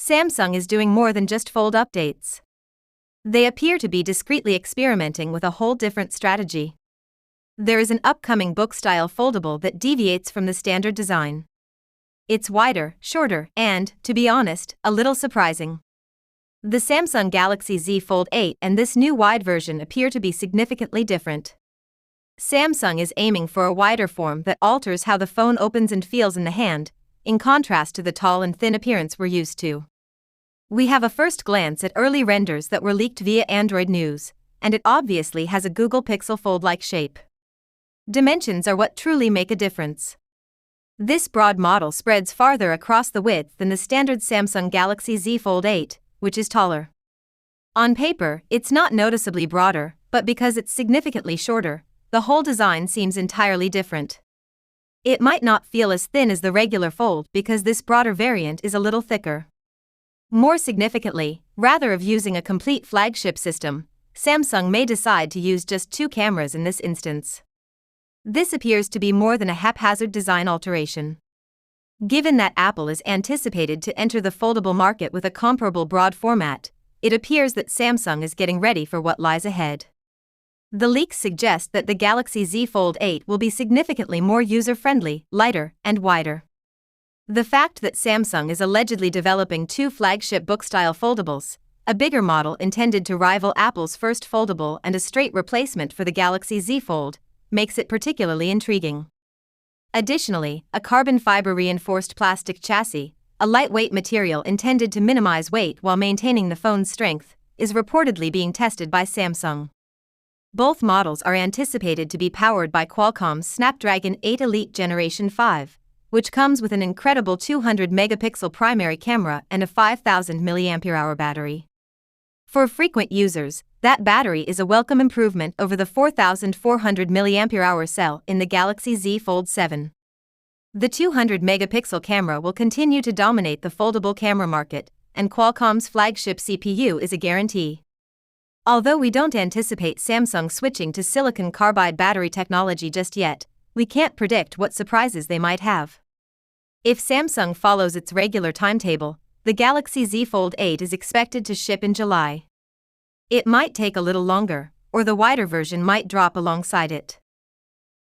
Samsung is doing more than just fold updates. They appear to be discreetly experimenting with a whole different strategy. There is an upcoming book-style foldable that deviates from the standard design. It's wider, shorter, and, to be honest, a little surprising. The Samsung Galaxy Z Fold 8 and this new wide version appear to be significantly different. Samsung is aiming for a wider form that alters how the phone opens and feels in the hand, in contrast to the tall and thin appearance we're used to. We have a first glance at early renders that were leaked via Android News, and it obviously has a Google Pixel Fold-like shape. Dimensions are what truly make a difference. This broad model spreads farther across the width than the standard Samsung Galaxy Z Fold 8, which is taller. On paper, it's not noticeably broader, but because it's significantly shorter, the whole design seems entirely different. It might not feel as thin as the regular Fold because this broader variant is a little thicker. More significantly, rather of using a complete flagship system, Samsung may decide to use just 2 cameras in this instance. This appears to be more than a haphazard design alteration. Given that Apple is anticipated to enter the foldable market with a comparable broad format, it appears that Samsung is getting ready for what lies ahead. The leaks suggest that the Galaxy Z Fold 8 will be significantly more user-friendly, lighter, and wider. The fact that Samsung is allegedly developing 2 flagship book-style foldables, a bigger model intended to rival Apple's first foldable and a straight replacement for the Galaxy Z Fold, makes it particularly intriguing. Additionally, a carbon fiber reinforced plastic chassis, a lightweight material intended to minimize weight while maintaining the phone's strength, is reportedly being tested by Samsung. Both models are anticipated to be powered by Qualcomm's Snapdragon 8 Elite Generation 5, which comes with an incredible 200-megapixel primary camera and a 5,000 mAh battery. For frequent users, that battery is a welcome improvement over the 4,400 mAh cell in the Galaxy Z Fold 7. The 200-megapixel camera will continue to dominate the foldable camera market, and Qualcomm's flagship CPU is a guarantee. Although we don't anticipate Samsung switching to silicon carbide battery technology just yet, we can't predict what surprises they might have. If Samsung follows its regular timetable, the Galaxy Z Fold 8 is expected to ship in July. It might take a little longer, or the wider version might drop alongside it.